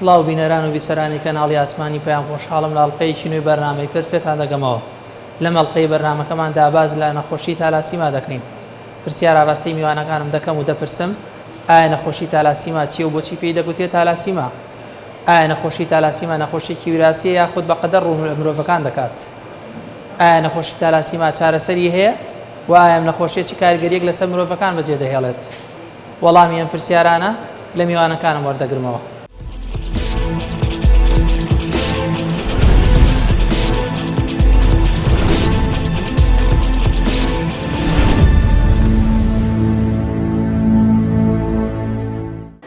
سڵاو بینەران و بیسەرانی کەناڵی ئاسمانی پێیان خۆشحاڵم لە ئەڵقەیەکی نوێی بەرنامەی پێتان دەگەمەوە. لەم ئەڵقەی بەرنامەکەماندا باز لە نەخۆشی تالاسیما دەکەین. پرسیارە ڕاستی میوانەکانم دەکەم و دەپرسم ئایا نەخۆشی تالاسیما چیە و بۆچی پێی دەگوترێت تالاسیما؟ ئایا نەخۆشی تالاسیما نەخۆشیێکی وراثیە یاخود بەقەدەر ڕوو مرۆڤەکان دەکات؟ ئایا نەخۆشی تالاسیما چارەسەری هەیە و ئایا نەخۆشیێکی کارگەریەک لەسەر مرۆڤەکان بەجێ دەهێڵێت؟ وەڵامی ئەم پرسیارانە لە میوانەکانم وەردەگرمەوە.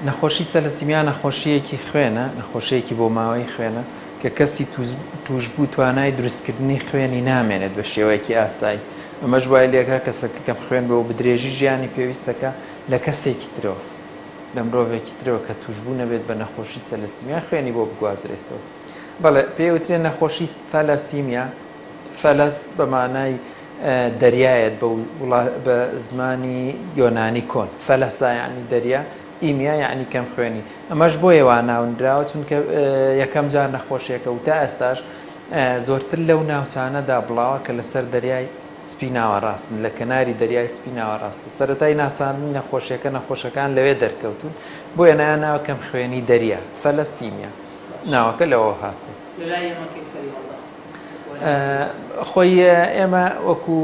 نەخۆشی سەلەسیمیا نەخۆشیەکی خوێنە، نەخۆشیەکی بۆ ماوەی خوێنە کە کەسی توشبوو توانای دروستکردنی خوێنی نامێنێت بە شێوەیەکی ئاسایی. ئەمەش وای لێکە کەسەکە کەم خوێن بەوە بدرێژی ژیانی پێویستەکە لە کەسێکی ترەوە، لە مرۆڤێکی ترەوە کە توشبوو نەبێت بە نەخۆشی سەلەسیمیا خوێنی بۆ بگوازرێتەوە. بەڵێ پێوترێ نەخۆشی فەلەسیمیا، فەلەس بە مانای دەریایەت بە زمانی یۆنانی کۆن، فەلەسا یعنی دەریا، ئیمیا یعنی کەم خوێنی. ئەمەش بۆ ئێوە ناونراوە چونکە یەکەم جار نەخۆشیەکە و تا ئێستاش زۆرتر لەو ناوچانەدا بڵاوە کە لەسەر دەریای سپی ناوەڕاستن، لە کەناری دەریای سپی ناوەڕاستە. سەرەتای ناساندنی نەخۆشەکان لەوێ دەرکەوتون، بۆیە ناوە کەم خوێنی دەریا، فەلەسیمیا ناوەکە لەوە هاتووە. خۆی ئێمە وەکو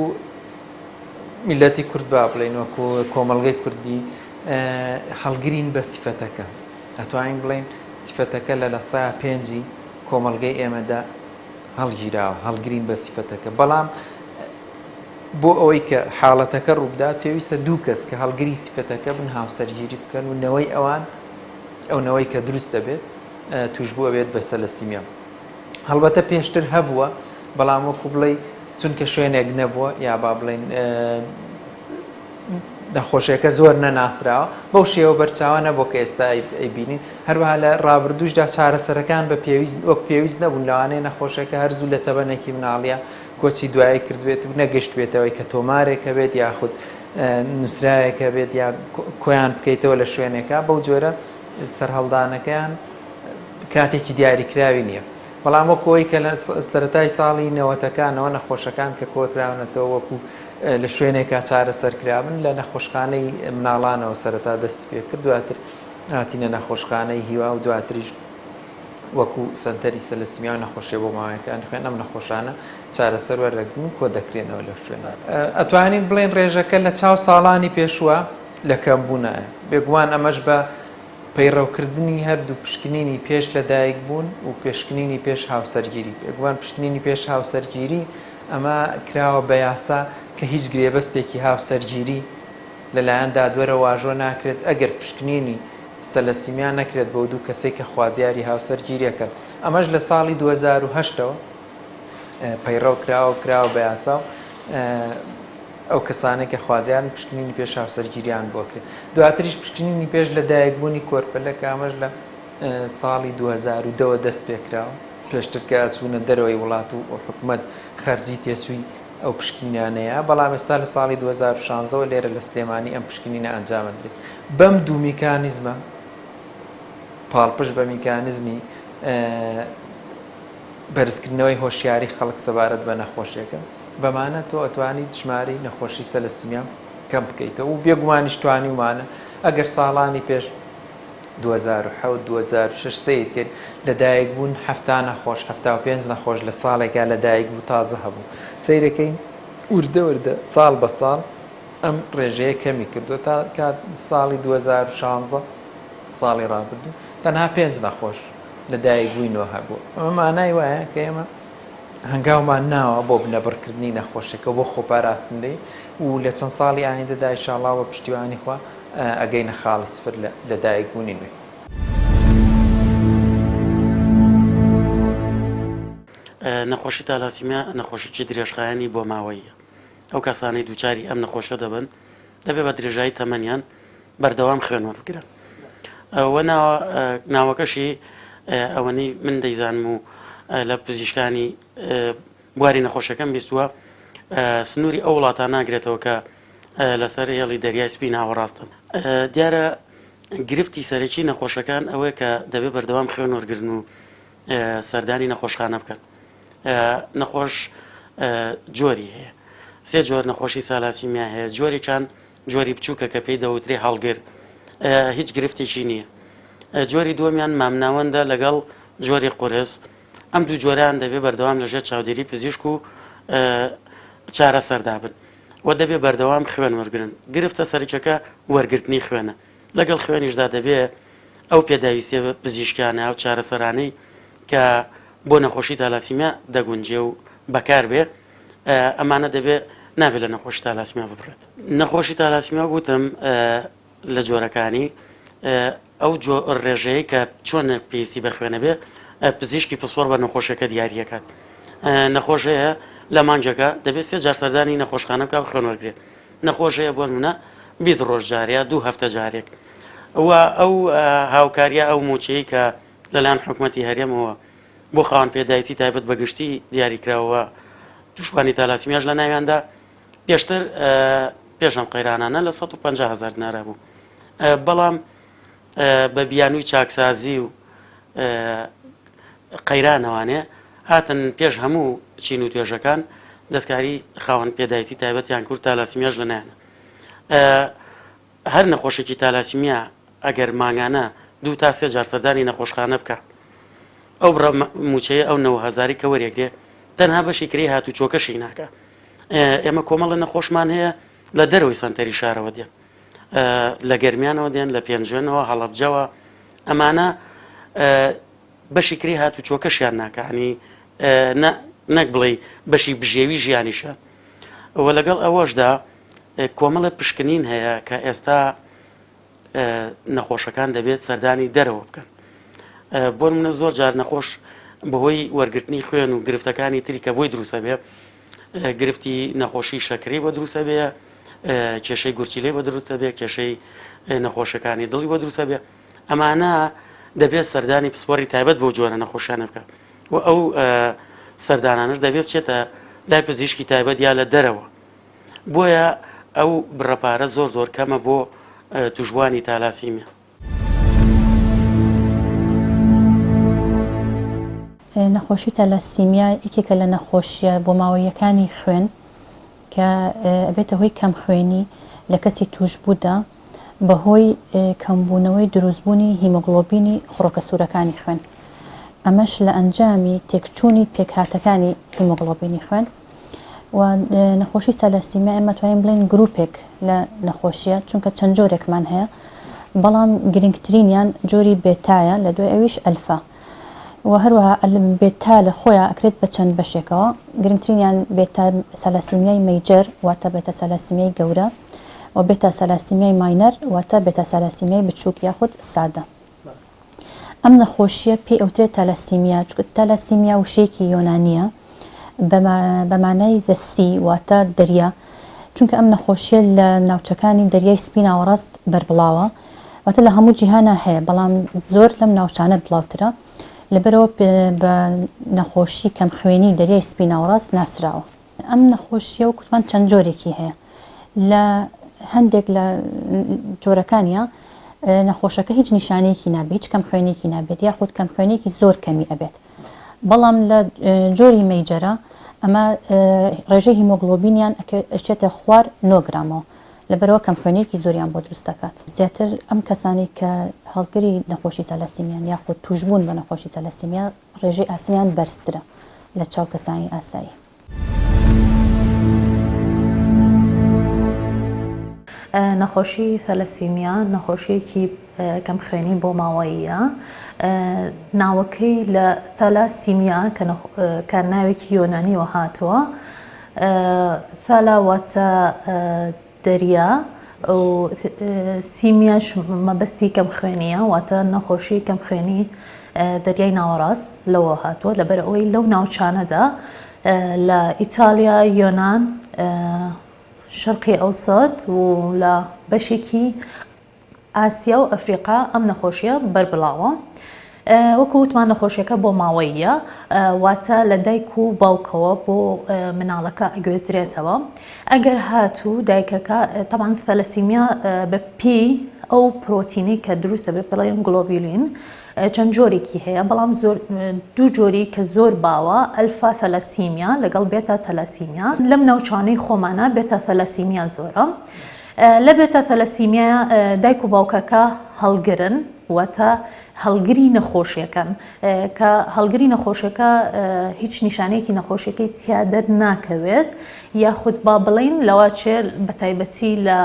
میلەتی کورد با بڵێن، وەکو کۆمەڵگەی کوردی هەڵگرین بە سیفەتەکە، ئەتوانین بڵێن سیفەتەکە لە سایە پێنجی کۆمەڵگەی ئێمەدا هەڵگیراوە، هەڵگرین بە سیفەتەکە. بەڵام بۆ ئەوەی کە حاڵەتەکە ڕووبدات پێویستە دوو کەس کە هەڵگری سیفەتەکە بن هاوسەرگیری بکەن و نەوەی ئەوان ئەو نەوەی کە دروست دەبێت توشبوو ئەبێت بە سەلەسیمیا. هەڵبەتە پێشتر هەبووە، بەڵام وەکو بڵێ چونکە شوێنێک نەبووە یا با بڵێن نەخۆشیەکە زۆر نەناسراوە، بەو شێوە بەرچاوە نەبوو کە ئێستا ئەیبینین. هەروەها لە ڕابردووشدا چارەسەرەکان بە وەک پێویست نەبوون، لەوانەیە نەخۆشیەکە هەرزوو لە تەبەنێکی مناڵیە کۆچی دوایی کردوێت و نەگەشتوێتەوەی کە تۆمارێکە بێت یاخود نووسراوێکە بێت یا کۆیان بکەیتەوە لە شوێنێکە. بەو جۆرە سەرهەڵدانەکەیان کاتێکی دیاریکراوی نییە. بەڵام وەکەوەی کە لە سەرەتای ساڵی نەوەتەکانەوە نەخۆشەکان کە کۆکراونەتەوە وەکو لە شوێنێکا چارەسەرکرابن لە نەخۆشخانەی مناڵانەوە سەرەتا دەست پێ کرد، دواتر هاتینە نەخۆشخانەی هیوا و دواتریش وەکو سەنتەری سەلەسیمیا و نەخۆشیە بۆ ماوەیەکان خوێن ئەم نەخۆشانە چارەسەر وەردەگرن کۆ دەکرێنەوە لە شوێنە. ئەتوانین بڵێن ڕێژەکە لە چاو ساڵانی پێشووە لە کەمبوونایە، بێگومان ئەمەش بە پەیڕەوکردنی هەردوو پشکنینی پێش لەدایک بوون و پێشکنینی پێش هاوسەرگیری. بێگومان پشکنینی پێش هاوسەرگیری ئەمە کراوە بە یاسا کە هیچ گرێبەستێکی هاوسەرگیری لەلایەن دادوەرە واژۆ ناکرێت ئەگەر پشکنینی سەلەسیمیا نەکرێت بۆ دوو کەسێک کە خوازیاری هاوسەرگیریەکە. ئەمەش لە ساڵی 2008ەوە پەیڕەو کراوە بە یاسا و ئەو کەسانێک کە خوازیان پشکنینی پێش هاوسەرگیریان بۆ کرد. دواتریش پشکنینی پێش لەدایکبوونی کۆرپەلەکە ئەمەش لە ساڵی 2010 دەست پێکراوە، پێشتر کە ئەچوونە دەرەوەی وڵات و حکوومەت خەرجی تێچووی ئەو پشکنیانەیە. بەڵام ئێستا لە ساڵی 2016ەوە لێرە لە سلێمانی ئەم پشکنینە ئەنجامەدرێت. بەم دوو میکانیزمە پاڵپشت بە میکانیزمی بەرزکردنەوەی هۆشیاری خەڵک سەبارەت بە نەخۆشیەکە بەمانە تۆ ئەتوانی ژمارەی نەخۆشی سەلەسیمیا کەم بکەیتەوە و بێگومانیش توانی ومانە ئەگەر ساڵانی پێش 2007-2006 سیر کرد لەدایک بوون 75 نەخۆش لە ساڵێکا لەدایک بوو تازە هەبوو. سیرەکەی وردە ساڵ بە ساڵ ئەم ڕێژەیە کەمی کردووە تا کات ساڵی 2016 ساڵی ڕابردوو تەنها 5 نەخۆش لەدایک بووینەوە هەبوو. ئەمە مانای وایە کە ئێمە هەنگاومان ناوە بۆ بنەبڕکردنی نەخۆشیەکە بۆ خۆپاراستنەی و لە چەند ساڵی ئایندا ئینشاءڵڵا بە پشتیوانی خوا ئەگەینە خاڵی سفر لەدایک بوونی نوێ. نەخۆشی تالاسیمیا نەخۆشیی درێژخایەنی بۆ ماوەیە. ئەو کەسانەی دووچاری ئەم نەخۆشە دەبن دەبێت بە درێژایی تەمەنیان بەردەوام خوێنەوە بگرن. ئەوە ناوەکەشی ئەوەنەی من دەیزانم و لە پزیشکانی بواری نەخۆشەکەم بیستووە سنووری ئەو وڵاتە ناگرێتەوە کە لەسەر هێڵی دەریای سپی ناوەڕاستن. دیارە گرفتی سەرەکی نەخۆشەکان ئەوەیە کە دەبێت بەردەوام خوێن وەرگرن و سەردانی نەخۆشخانە بکەن. نەخۆش جۆری هەیە، سێ جۆر نەخۆشی سالاسیمیا هەیە. جۆریان جۆری بچووکە کە پێی دەوترێ هەڵگر، هیچ گرفتێکی نییە. جۆری دووەمیان مامناوەندە لەگەڵ جۆری قورس. ئەم دوو جۆران دەبێت بەردەوام لەژێر چاودێری پزیشک و چارە سەردابن و دەبێت بەردەوام خوێن وەرگرن. گرفتە سەرچەکە وەرگرتنی خوێنە، لەگەڵ خوێنیشدا دەبێت ئەو پێداویستێ پزیشکانە ئەو چارەسەرانەی کە بۆ نەخۆشی تالاسیمیا دەگونجێ و بەکار بێ، ئەمانە دەبێت نابێت لە نەخۆشی تالاسیمیا ببڕێت. نەخۆشی تالاسیمیا گوتم لە جۆرەکانی ئەو ڕێژەیە کە چۆن پێویستی بە خوێنە بێ پزیشکی پسپۆر بە نەخۆشیەکە دیاریەکات. نەخۆشەیە لە مانجەکە دەبێت سێ جار سەردانی نەخۆشخانە بکە خوێن وەرگێت. نەخۆشەیە بۆ نمونە 20 ڕۆژ جارەیە 2 هەفتە جارێک. ئەو هاوکاریە ئەو موچەیە کە لەلایەن حکوومەتی هەرێمەوە بۆ خاوەن پێداویستی تایبەت بەگشتی دیاریکراوە توشکانی تالاسیمیاش لە ناویاندا پێشتر پێشم قەیرانانە لە 150,000 دینار بوو، بەڵام بە بیانووی چاکسازی و قەیرانەوانێ هاتن پێش هەموو چین و توێژەکان دەستکاری خاوەن پێداویستی تایبەتیان کورد تالاسیمیاش لە نایەنە. هەر نەخۆشێکی تالاسیمیا ئەگەر ماگانە 2 تا 3 جار سەردانی نەخۆشخانە بکە، ئەو موچەیە ئەو 9,000 کە وەرێگرێ تەنها بەشی کری هاتو چۆکەشی ناکە. ئێمە کۆمەڵە نەخۆشمان هەیە لە دەرەوەی سەنتەری شارەوە دێن، لە گەرمیانەوە دێن، لە پێنجێنەوە هەڵەبجەوە، ئەمانە بەشی کری هاتو چۆکەشیان ناکە، ینی نەک بڵێ بەشی بژێوی ژیانیشە. وە لەگەڵ ئەوەشدا کۆمەڵە پشکنین هەیە کە ئێستا نەخۆشەکان دەبێت سەردانی دەرەوە بکەن. بۆ منە زۆر جار نەخۆش بەهۆی وەرگرتنی خوێن و گرفتەکانی تری کە بۆی دروستە بێ، گرفتی نەخۆشی شەکری بۆ دروستە بێ، کێشەی گورچیلەی بۆ دروستە بێ، کێشەی نەخۆشەکانی دڵی بۆ دروستە بێ، ئەمانە دەبێت سەردانی پسپۆری تایبەت بۆ جۆرە نەخۆشیانە بکە و ئەو سەردانانش دەبێت بچێتە لای پزیشکی تایبەت یا لە دەرەوە. بۆیە ئەو بڕەپارە زۆر زۆر کەمە بۆ توشبوانی تالاسیمیا. نەخۆشی تالاسیمیا یەکێکە لە نەخۆشیە بۆ ماوەیەکانی خوێن کە ئەبێتە هۆی کەم خوێنی لە کەسی توشببوودا بەهۆی کەمبوونەوەی دروستبوونی هیمۆگلۆبینی خڕۆکە سوورەکانی خوێن. ئەمەش لە ئەنجامی تێکچوونی پێکهاتەکانی هیمۆگلۆبینی خوێن و نەخۆشی سالاسیمیا ئێمە توانین بڵێن گروپێک لە نەخۆشیە، چونکە چەند جۆرێکمان هەیە، بەڵام گرنگترینیان جۆری بێتایە، لە دوای ئەویش ئەلفا و هەروەها بێتا لە خۆیان ئەکرێت بە چەند بەشێکەوە. گرنگترینیان بێتا سالاسیمیای مەیجەر واتە بێتە سالاسیمیای گەورە و بێتە سالاسیمیای ماینەر واتە بێتە سالاسیمیای بچووک یاخود سادە. ئەم نەخۆشیە پێی ئەوترێت تالاسیمیا، چونکە تالاسیمیا وشەیەکی یۆنانیە بە مانای دەسی واتە دەریا، چونکە ئەم نەخۆشیە لە ناوچەکانی دەریای سپی ناوەڕاست بەربڵاوە، واتە لە هەموو جیهانە هەیە، بەڵام زۆر لەم ناوچانە بڵاوترە لەبەرەوە بە نەخۆشی کەم خوێنی دەریای سپی ناوەڕاست ناسراوە. ئەم نەخۆشیە و کوتمان چەند جۆرێکی هەیە. لە هەندێک لە جۆرەکانیە نەخۆشەکە هیچ نیشانەیەکی نابێت، هیچ کەم خوێنێکی نابێت، یاخود کەم خوێنێکی زۆر کەمی ئەبێت. بەڵام لە جۆری مەیجەرە ئەمە ڕێژەی هیمۆگلۆبینیان ئەچێتە خوار 9 گرامەوە، لەبەرەوە کەم خوێنێکی زۆریان بۆ دروست دەکات. زیاتر ئەم کەسانی کە هەڵگری نەخۆشی تالاسیمیان یاخود توشبوون بە نەخۆشی تالاسیمیا ڕێژەی ئاسنیان بەرزترە لە چاو کەسانی ئاسایی. نەخۆشی تەلەسیمیا نەخۆشیەکی کەم خوێنی بۆ ماوەییە. ناوەکەی لە تەلاسیمیا کە ناوێکی یۆنانیەوە هاتووە. تەلا واتە دەریا و سیمیاش مەبەستی کەم خوێنیە واتە نەخۆشی کەم خوێنی دەریای ناوەڕاست لەوە هاتووە، لەبەر ئەوەی لەو ناوچانەدا لە ئیتالیا، یۆنان، شەرقی ئەوسەط و لە بەشێکی ئاسیا و ئەفریقا ئەم نەخۆشیە بەربڵاوە. وەکو وتمان نەخۆشیەکە بۆ ماوەیە واتە لە دایک و باوکەوە بۆ مناڵەکە ئەگوێزرێتەوە ئەگەر هاتوو دایکەکە تەمان تەلەسیمیا بە پێی ئەو پرۆتینی کە دروستە بێ بڵێن گلۆبیولین چەند جۆرێکی هەیە بەڵام دوو جۆری کە زۆر باوە ئەلفا تەلەسیمیا لەگەڵ بێتە تەلەسیمیا لەم ناوچانەی خۆمانە بێتە تەلەسیمیا زۆرە لە بێتە تەلەسیمیا دایک و باوکەکە هەڵگرن واتە هەڵگری نەخۆشیەکەن کە هەڵگری نەخۆشیەکە هیچ نیشانەیەکی نەخۆشیەکەی تیادە ناکەوێت یاخود با بڵین لەواچێ بەتایبەتی لە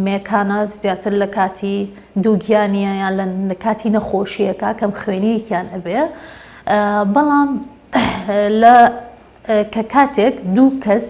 مێکانە زیاتر لە کاتی دووگیانیە یان لە کاتی نەخۆشیەکە کەم خوێنەیەکیان ئەبێ بەڵام کە کاتێک دوو کەس